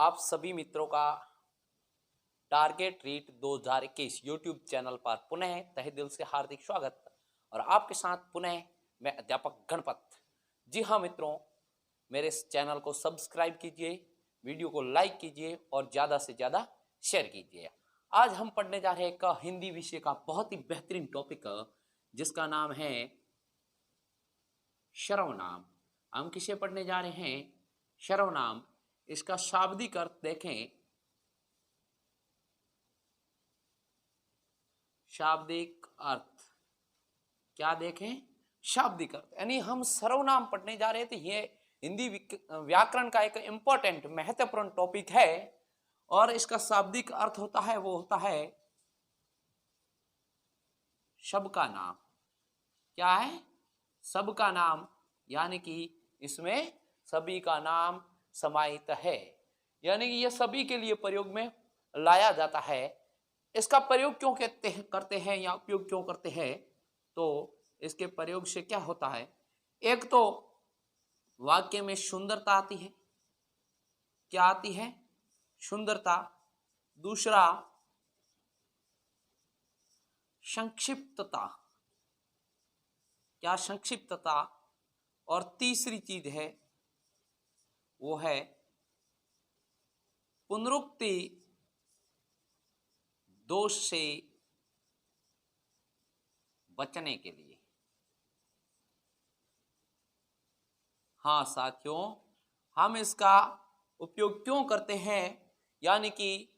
आप सभी मित्रों का टारगेट रीट 2021 यूट्यूब चैनल पर पुनः तहे दिल से हार्दिक स्वागत। और आपके साथ पुनः मैं अध्यापक गणपत। जी हाँ मित्रों, मेरे इस चैनल को सब्सक्राइब कीजिए, वीडियो को लाइक कीजिए और ज़्यादा से ज़्यादा शेयर कीजिए। आज हम पढ़ने जा रहे हैं एक हिंदी विषय का बहुत ही बेहतरीन टॉपिक जिसका नाम है सर्वनाम। हम किसे पढ़ने जा रहे हैं? सर्वनाम। इसका शाब्दिक अर्थ देखें। शाब्दिक अर्थ क्या देखें? शाब्दिक अर्थ यानी हम सर्वनाम पढ़ने जा रहे थे। ये हिंदी व्याकरण का एक इंपॉर्टेंट महत्वपूर्ण टॉपिक है और इसका शाब्दिक अर्थ होता है, वो होता है सबका नाम। क्या है? सबका नाम, यानी कि इसमें सभी का नाम समाहित है, यानी कि यह सभी के लिए प्रयोग में लाया जाता है। इसका प्रयोग क्यों करते हैं या उपयोग क्यों करते हैं? तो इसके प्रयोग से क्या होता है? एक तो वाक्य में सुंदरता आती है। क्या आती है? सुंदरता। दूसरा संक्षिप्तता। क्या? संक्षिप्तता। और तीसरी चीज है वो है पुनरुक्ति दोष से बचने के लिए। हाँ साथियों, हम इसका उपयोग क्यों करते हैं, यानी कि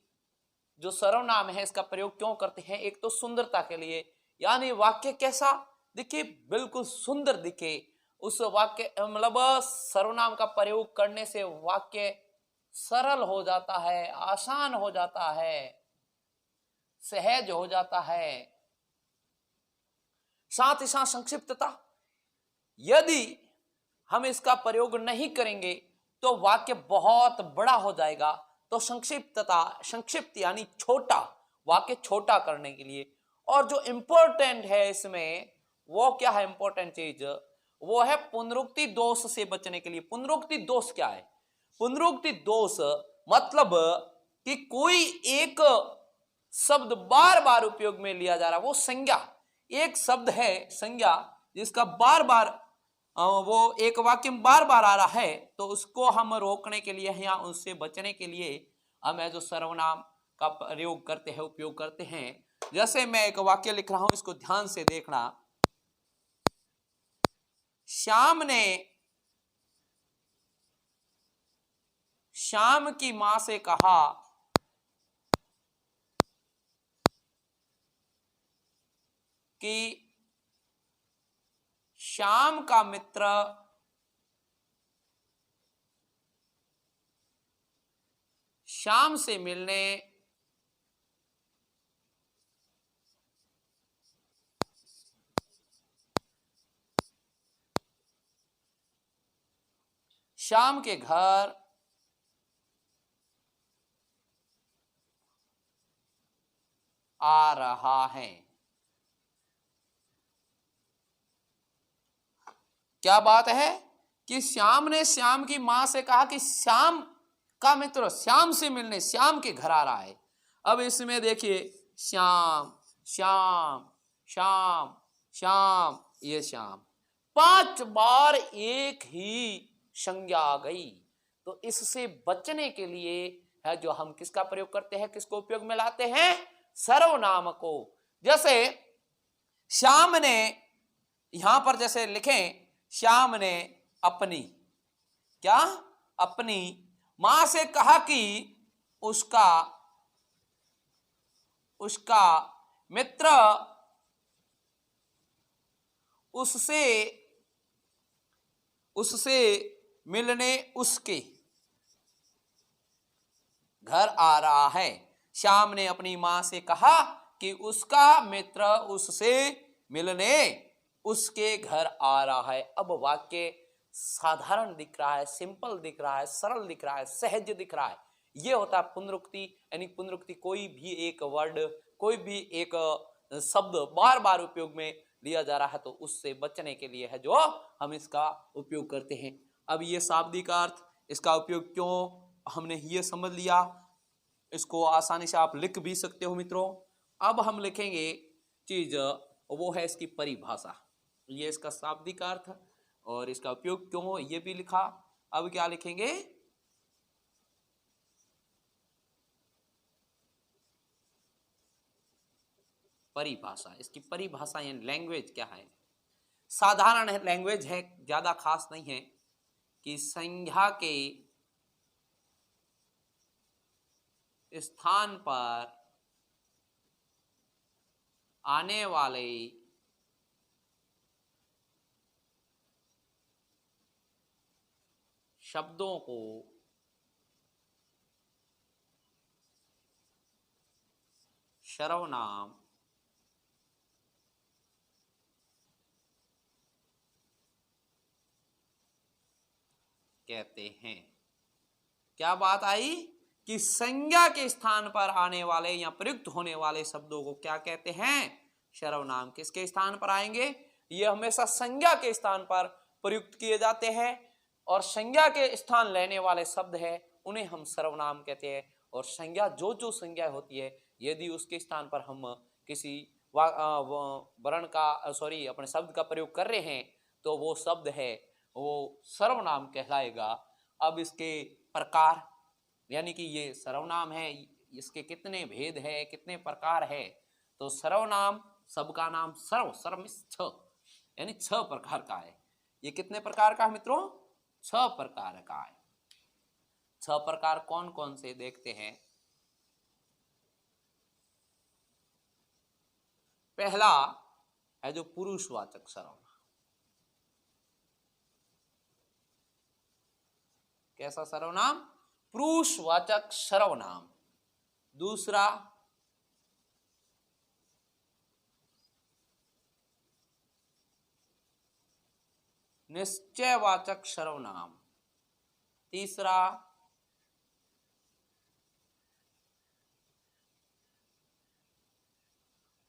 जो सर्वनाम है इसका प्रयोग क्यों करते हैं? एक तो सुंदरता के लिए, यानी वाक्य कैसा दिखे? बिल्कुल सुंदर दिखे। उस वाक्य मतलब सर्वनाम का प्रयोग करने से वाक्य सरल हो जाता है, आसान हो जाता है, सहज हो जाता है। साथ ही साथ संक्षिप्तता। यदि हम इसका प्रयोग नहीं करेंगे तो वाक्य बहुत बड़ा हो जाएगा। तो संक्षिप्तता, संक्षिप्त यानी छोटा, वाक्य छोटा करने के लिए। और जो इंपॉर्टेंट है इसमें वो क्या है? इंपॉर्टेंट चीज वो है पुनरुक्ति दोष से बचने के लिए। पुनरुक्ति दोष क्या है? पुनरुक्ति दोष मतलब कि कोई एक शब्द बार बार उपयोग में लिया जा रहा है। वो संज्ञा, एक शब्द है संज्ञा जिसका बार बार वो एक वाक्य में बार बार आ रहा है, तो उसको हम रोकने के लिए या उससे बचने के लिए हम जो सर्वनाम का प्रयोग करते हैं, उपयोग करते हैं। जैसे मैं एक वाक्य लिख रहा हूं, इसको ध्यान से देखना। श्याम ने श्याम की मां से कहा कि श्याम का मित्र श्याम से मिलने श्याम के घर आ रहा है। क्या बात है कि श्याम ने श्याम की मां से कहा कि श्याम का मित्र श्याम से मिलने श्याम के घर आ रहा है। अब इसमें देखिए श्याम श्याम श्याम श्याम, ये श्याम 5 बार एक ही संज्ञा आ गई। तो इससे बचने के लिए है जो हम किसका प्रयोग करते हैं, किसको उपयोग में लाते हैं? सर्वनाम को। जैसे श्याम ने, यहां पर जैसे लिखें, श्याम ने अपनी, क्या? अपनी मां से कहा कि उसका मित्र उससे मिलने उसके घर आ रहा है। श्याम ने अपनी मां से कहा कि उसका मित्र उससे मिलने उसके घर आ रहा है। अब वाक्य साधारण दिख रहा है, सिंपल दिख रहा है, सरल दिख रहा है, सहज दिख रहा है। ये होता है पुनरुक्ति। यानी पुनरुक्ति कोई भी एक वर्ड, कोई भी एक शब्द बार बार उपयोग में लिया जा रहा है तो उससे बचने के लिए है जो हम इसका उपयोग करते हैं। अब ये शाब्दिक अर्थ, इसका उपयोग क्यों हमने ये समझ लिया, इसको आसानी से आप लिख भी सकते हो मित्रों। अब हम लिखेंगे चीज, वो है इसकी परिभाषा। ये इसका शाब्दिक अर्थ और इसका उपयोग क्यों हो ये भी लिखा। अब क्या लिखेंगे, परिभाषा। इसकी परिभाषा यानी लैंग्वेज क्या है। साधारण लैंग्वेज है, ज्यादा खास नहीं है, कि संज्ञा के स्थान पर आने वाले शब्दों को सर्वनाम कहते हैं। क्या बात आई कि संज्ञा के स्थान पर आने वाले या प्रयुक्त होने वाले शब्दों को क्या कहते हैं, सर्वनाम। किसके स्थान पर आएंगे, ये हमेशा संज्ञा के स्थान पर प्रयुक्त किए जाते हैं और संज्ञा के स्थान लेने वाले शब्द है उन्हें हम सर्वनाम कहते हैं। और संज्ञा जो संज्ञा होती है, यदि उसके स्थान पर हम किसी वर्ण का अपने शब्द का प्रयोग कर रहे हैं तो वो शब्द है वो सर्वनाम कहलाएगा। अब इसके प्रकार, यानी कि ये सर्वनाम है, इसके कितने भेद है, कितने प्रकार है। तो सर्वनाम, सबका नाम सर्व छ, यानी 6 प्रकार का है। ये कितने प्रकार का है मित्रों, 6 प्रकार का है। 6 प्रकार कौन कौन से देखते हैं। पहला है जो पुरुषवाचक सर्वनाम। कैसा सर्वनाम, पुरुषवाचक सर्वनाम। दूसरा निश्चयवाचक सर्वनाम। तीसरा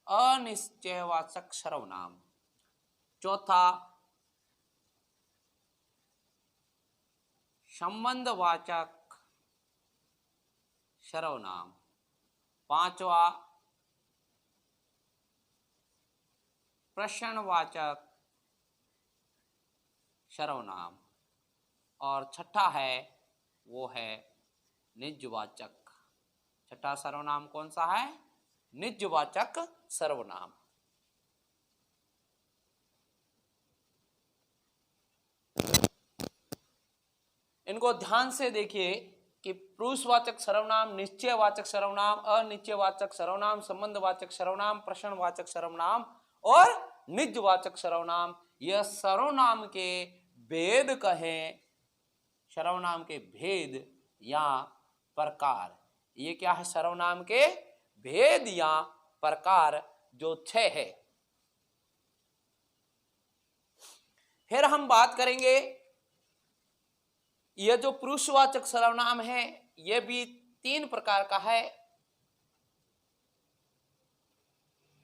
अनिश्चयवाचक सर्वनाम। चौथा संबंधवाचक सर्वनाम। पांचवा प्रश्नवाचक सर्वनाम। और छठा है वो है निजवाचक। छठा सर्वनाम कौन सा है, निजवाचक सर्वनाम। इनको ध्यान से देखिए कि पुरुषवाचक सर्वनाम, निश्चयवाचक सर्वनाम, अनिश्चयवाचक सर्वनाम, संबंधवाचक सर्वनाम, प्रश्नवाचक सर्वनाम और निजवाचक सर्वनाम। यह सर्वनाम के भेद कहें, सर्वनाम के भेद या प्रकार। ये क्या है, सर्वनाम के भेद या प्रकार, जो 6 है। फिर हम बात करेंगे, यह जो पुरुषवाचक सर्वनाम है यह भी 3 प्रकार का है।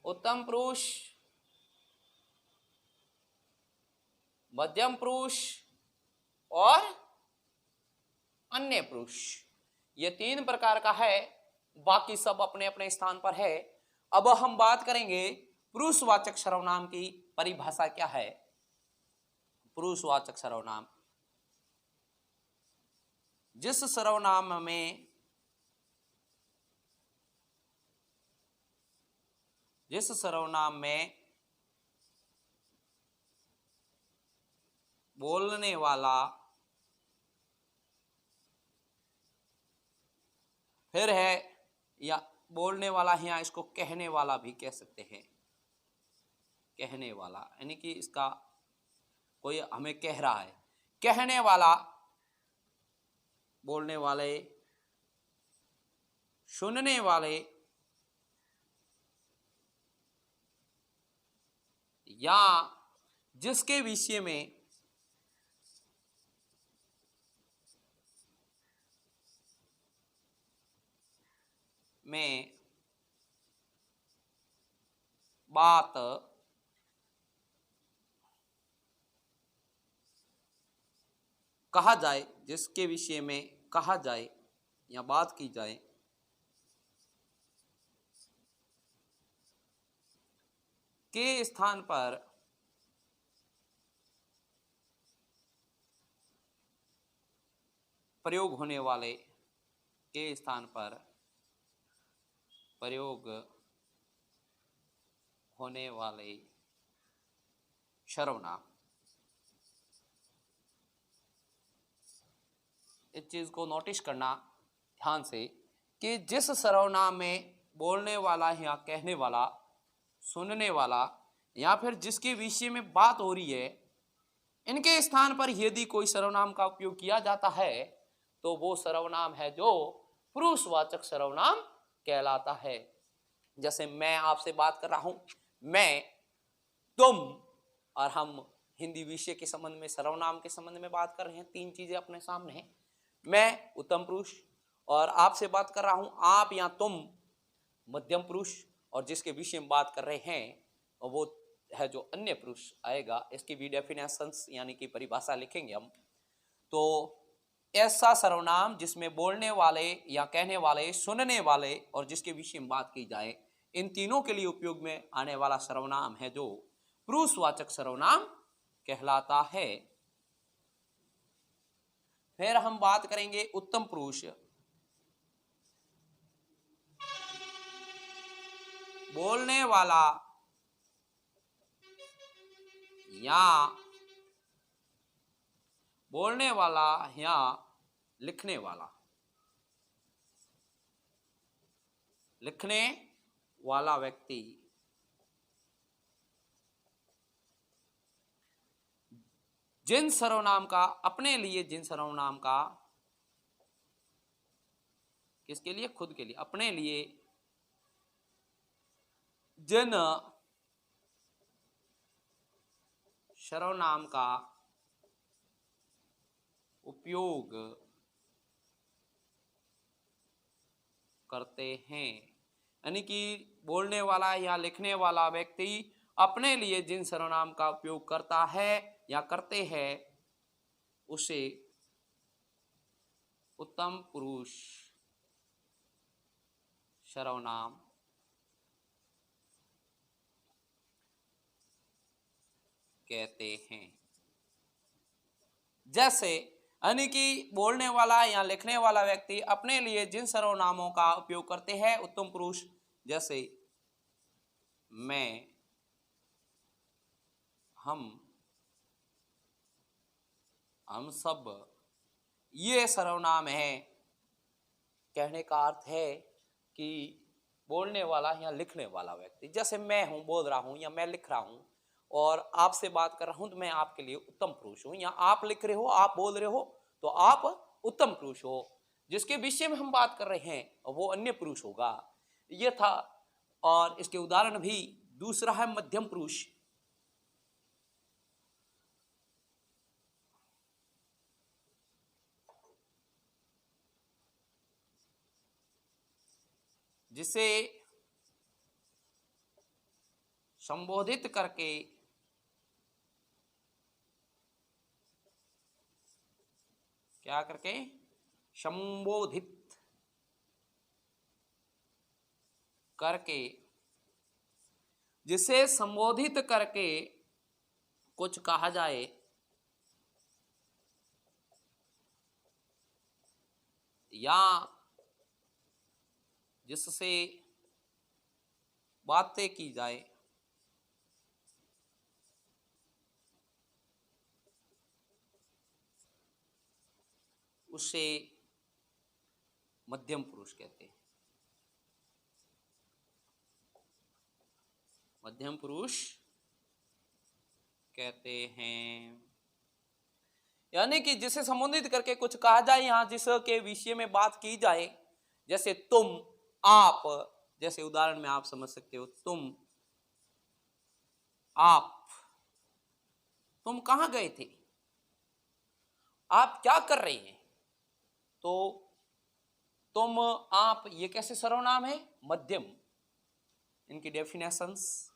उत्तम पुरुष, मध्यम पुरुष और अन्य पुरुष। ये 3 प्रकार का है, बाकी सब अपने अपने स्थान पर है। अब हम बात करेंगे पुरुषवाचक सर्वनाम की परिभाषा क्या है। पुरुषवाचक सर्वनाम, जिस सर्वनाम में बोलने वाला फिर है, या बोलने वाला है, या इसको कहने वाला भी कह सकते हैं। कहने वाला यानी कि इसका कोई हमें कह रहा है, कहने वाला, बोलने वाले, सुनने वाले, या जिसके विषय में बात कहा जाए, जिसके विषय में कहा जाए या बात की जाए के स्थान पर प्रयोग होने वाले, के स्थान पर प्रयोग होने वाले सर्वनाम, इस चीज को नोटिस करना ध्यान से कि जिस सर्वनाम में बोलने वाला या कहने वाला, सुनने वाला या फिर जिसके विषय में बात हो रही है, इनके स्थान पर यदि कोई सर्वनाम का उपयोग किया जाता है तो वो सर्वनाम है जो पुरुषवाचक सर्वनाम कहलाता है। जैसे मैं आपसे बात कर रहा हूं, मैं, तुम, और हम हिंदी विषय के संबंध में, सर्वनाम के संबंध में बात कर रहे हैं। तीन चीजें अपने सामने हैं। मैं उत्तम पुरुष, और आपसे बात कर रहा हूं आप या तुम मध्यम पुरुष, और जिसके विषय में बात कर रहे हैं वो है जो अन्य पुरुष आएगा। इसकी भी डेफिनेशंस यानी कि परिभाषा लिखेंगे हम। तो ऐसा सर्वनाम जिसमें बोलने वाले या कहने वाले, सुनने वाले और जिसके विषय में बात की जाए, इन तीनों के लिए उपयोग में आने वाला सर्वनाम है जो पुरुषवाचक सर्वनाम कहलाता है। फिर हम बात करेंगे उत्तम पुरुष। बोलने वाला या लिखने वाला, लिखने वाला व्यक्ति जिन सर्वनाम का, अपने लिए जिन सर्वनाम का, किसके लिए? खुद के लिए, अपने लिए जिन सर्वनाम का उपयोग करते हैं, यानी कि बोलने वाला या लिखने वाला व्यक्ति अपने लिए जिन सर्वनाम का उपयोग करता है या करते हैं उसे उत्तम पुरुष सर्वनाम कहते हैं। जैसे यानी कि बोलने वाला या लिखने वाला व्यक्ति अपने लिए जिन सर्वनामों का उपयोग करते हैं उत्तम पुरुष, जैसे मैं, हम सब, ये सर्वनाम है। कहने का अर्थ है कि बोलने वाला या लिखने वाला व्यक्ति, जैसे मैं हूं, बोल रहा हूं या मैं लिख रहा हूं और आपसे बात कर रहा हूं, तो मैं आपके लिए उत्तम पुरुष हूं। या आप लिख रहे हो, आप बोल रहे हो, तो आप उत्तम पुरुष हो। जिसके विषय में हम बात कर रहे हैं वो अन्य पुरुष होगा। ये था। और इसके उदाहरण भी, दूसरा है मध्यम पुरुष। जिसे संबोधित करके क्या करके? संबोधित करके, जिसे संबोधित करके कुछ कहा जाए या जिससे बातें की जाए, उसे मध्यम पुरुष कहते हैं। मध्यम पुरुष कहते हैं। यानी कि जिसे संबोधित करके कुछ कहा जाए, यहां जिसके विषय में बात की जाए, जैसे तुम, आप, जैसे उदाहरण में आप समझ सकते हो, तुम, आप, तुम कहां गए थे, आप क्या कर रहे हैं। तो तुम, आप, ये कैसे सर्वनाम है? मध्यम। इनकी डेफिनेशंस,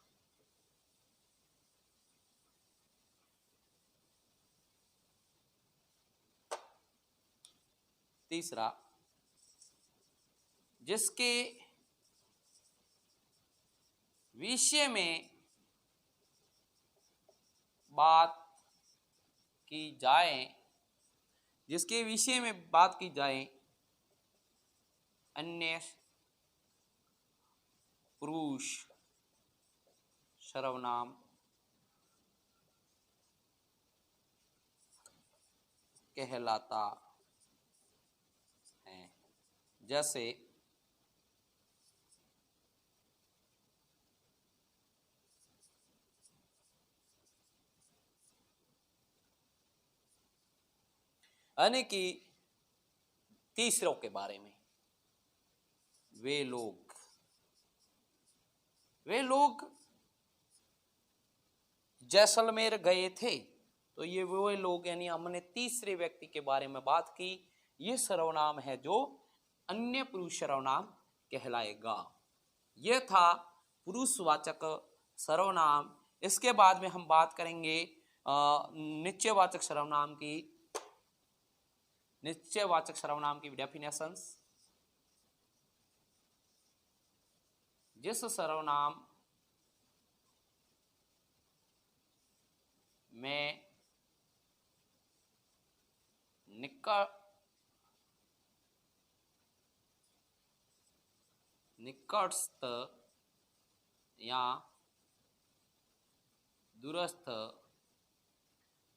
तीसरा, जिसके विषय में बात की जाए, जिसके विषय में बात की जाए अन्य पुरुष सर्वनाम कहलाता है। जैसे यानी कि तीसरों के बारे में, वे लोग जैसलमेर गए थे, तो ये वो लोग, यानी हमने तीसरे व्यक्ति के बारे में बात की। ये सर्वनाम है जो अन्य पुरुष सर्वनाम कहलाएगा। यह था पुरुषवाचक सर्वनाम। इसके बाद में हम बात करेंगे निश्चयवाचक सर्वनाम की। निश्चयवाचक सर्वनाम की डेफिनेशंस। जिस सर्वनाम में निकटस्थ या दूरस्थ,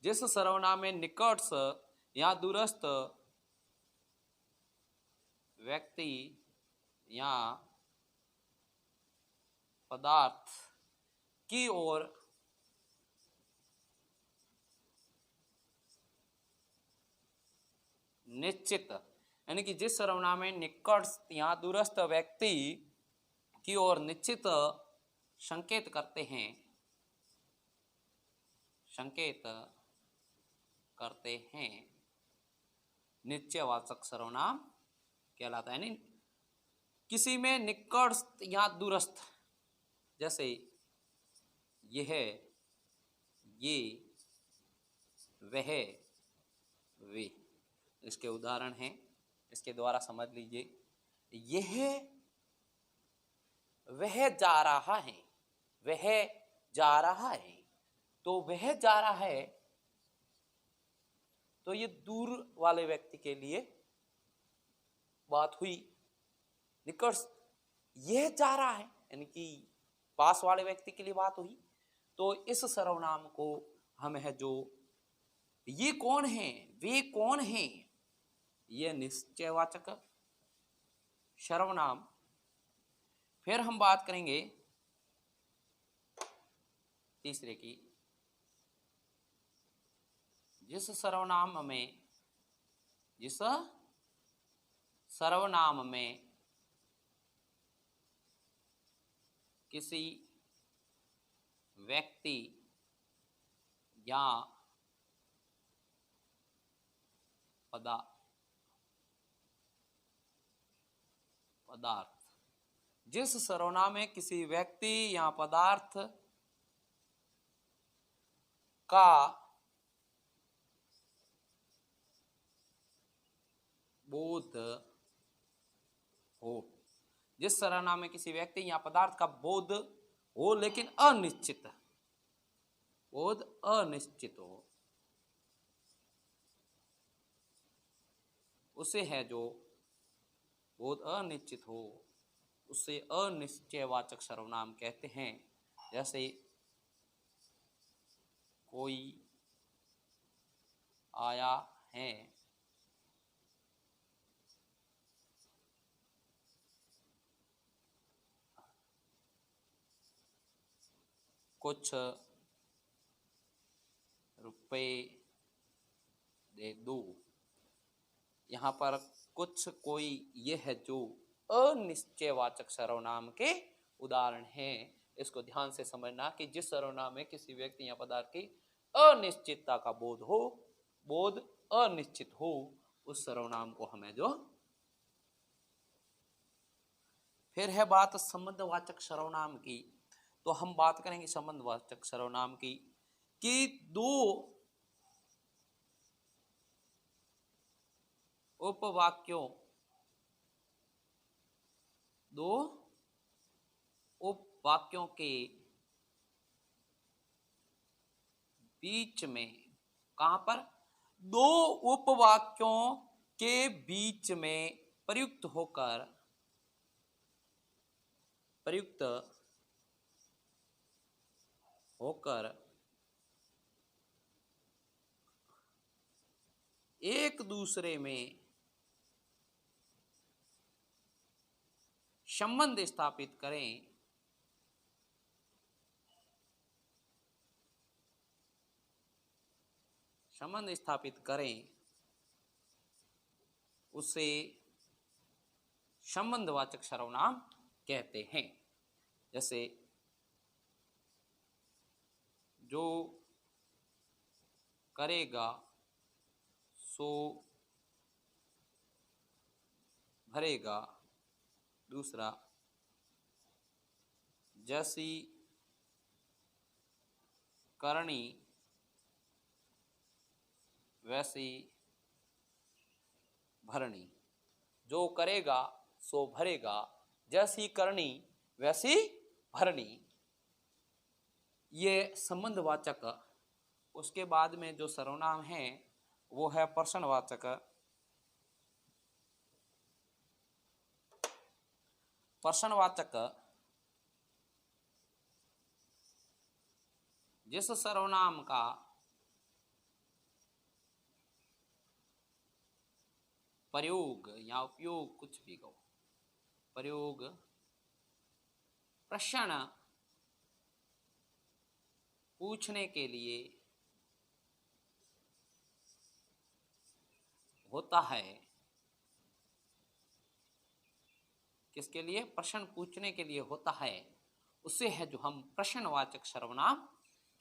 जिस सर्वनाम में निकटस्थ या दूरस्थ व्यक्ति या पदार्थ की ओर निश्चित, यानी कि जिस सर्वनाम में निकटस्थ या दूरस्थ व्यक्ति की ओर निश्चित संकेत करते हैं, निश्चयवाचक सर्वनाम कहलाता है। यानी किसी में निकटस्थ या दूरस्थ, जैसे यह, ये, वह, वे, इसके उदाहरण हैं, इसके द्वारा समझ लीजिए। यह, वह जा रहा है, वह जा रहा है, तो वह जा रहा है, तो ये दूर वाले व्यक्ति के लिए बात हुई। निकट, यह जा रहा है, यानी कि पास वाले व्यक्ति के लिए बात हुई। तो इस सर्वनाम को हम है जो ये कौन है, वे कौन है, ये निश्चयवाचक सर्वनाम। फिर हम बात करेंगे तीसरे की। जिस सर्वनाम में किसी व्यक्ति या पदार्थ, जिस सर्वनाम में किसी व्यक्ति या पदार्थ का बोध हो, जिस सर्वनाम में किसी व्यक्ति या पदार्थ का बोध हो लेकिन अनिश्चित, बोध अनिश्चित हो, उसे है जो बोध अनिश्चित हो, उसे अनिश्चयवाचक सर्वनाम कहते हैं। जैसे कोई आया है, कुछ रुपए दे दो। यहाँ पर कुछ, कोई, यह है जो अनिश्चयवाचक सर्वनाम के उदाहरण हैं। इसको ध्यान से समझना कि जिस सर्वनाम में किसी व्यक्ति या पदार्थ की अनिश्चितता का बोध अनिश्चित हो, उस सर्वनाम को हमें जो। फिर है बात संबंधवाचक सर्वनाम की। तो हम बात करेंगे संबंधवाचक सर्वनाम की कि दो उपवाक्यों दो उपवाक्यों के बीच में, कहां पर? दो उपवाक्यों के बीच में प्रयुक्त होकर एक दूसरे में संबंध स्थापित करें, उसे संबंधवाचक सर्वनाम कहते हैं। जैसे जो करेगा सो भरेगा, दूसरा जैसी करनी वैसी भरनी। जो करेगा सो भरेगा, जैसी करनी वैसी भरनी, ये संबंधवाचक। उसके बाद में जो सर्वनाम है वो है प्रश्नवाचक। प्रश्नवाचक जिस सर्वनाम का प्रयोग या उपयोग, कुछ भी कहो, प्रयोग प्रश्न पूछने के लिए होता है। किसके लिए? प्रश्न पूछने के लिए होता है, उससे है जो हम प्रश्नवाचक सर्वनाम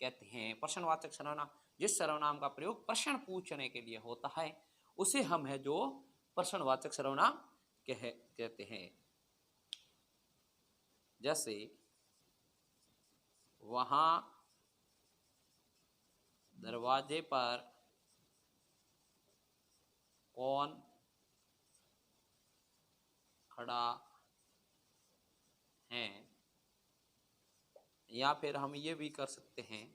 कहते हैं। प्रश्नवाचक सर्वनाम जिस सर्वनाम का प्रयोग प्रश्न पूछने के लिए होता है उसे हम है जो प्रश्नवाचक सर्वनाम कहते हैं। जैसे वहां दरवाजे पर कौन खड़ा है, या फिर हम ये भी कर सकते हैं,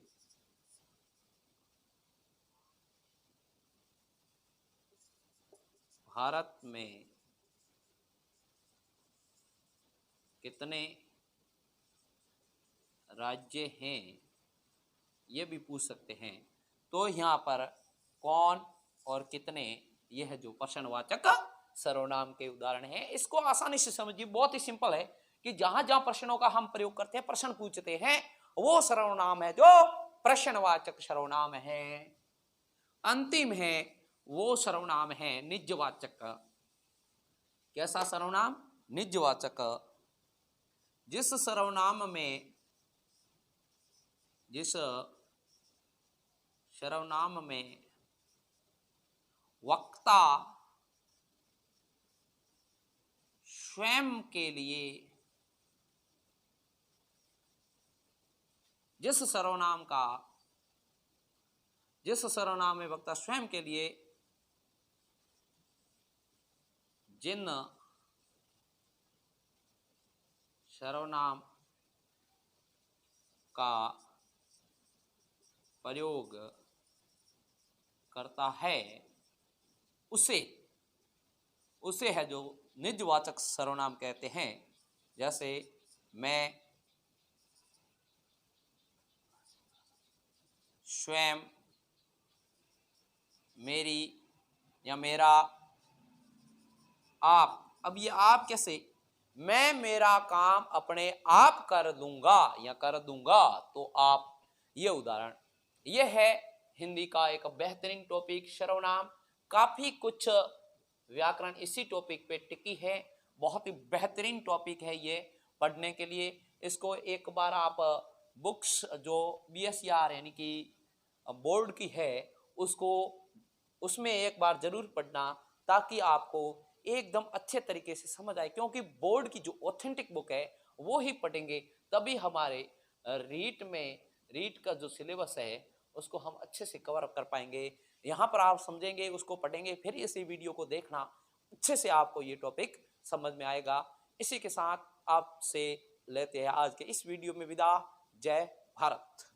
भारत में कितने राज्य हैं, ये भी पूछ सकते हैं। तो यहाँ पर कौन और कितने, यह है जो प्रश्नवाचक सर्वनाम के उदाहरण हैं। इसको आसानी से समझिए, बहुत ही सिंपल है कि जहां जहां प्रश्नों का हम प्रयोग करते हैं, प्रश्न पूछते हैं, वो सर्वनाम है जो प्रश्नवाचक सर्वनाम है। अंतिम है वो सर्वनाम है निजवाचक। कैसा सर्वनाम? निजवाचक। जिस सर्वनाम में वक्ता स्वयं के लिए, जिस सर्वनाम में वक्ता स्वयं के लिए जिन सर्वनाम का प्रयोग करता है उसे है जो निजवाचक सर्वनाम कहते हैं। जैसे मैं स्वयं, मेरी या मेरा, आप। अब ये आप कैसे? मैं मेरा काम अपने आप कर दूंगा या कर दूंगा, तो आप। ये उदाहरण, ये है हिंदी का एक बेहतरीन टॉपिक सर्वनाम। काफी कुछ व्याकरण इसी टॉपिक पे टिकी है। बहुत ही बेहतरीन टॉपिक है ये पढ़ने के लिए। इसको एक बार आप बुक्स जो BSER यानी कि बोर्ड की है उसमें एक बार जरूर पढ़ना, ताकि आपको एकदम अच्छे तरीके से समझ आए। क्योंकि बोर्ड की जो ऑथेंटिक बुक है वो ही पढ़ेंगे, तभी हमारे रीट का जो सिलेबस है उसको हम अच्छे से कवर कर पाएंगे। यहाँ पर आप समझेंगे, उसको पढ़ेंगे, फिर इसी वीडियो को देखना, अच्छे से आपको ये टॉपिक समझ में आएगा। इसी के साथ आपसे लेते हैं आज के इस वीडियो में विदा। जय भारत।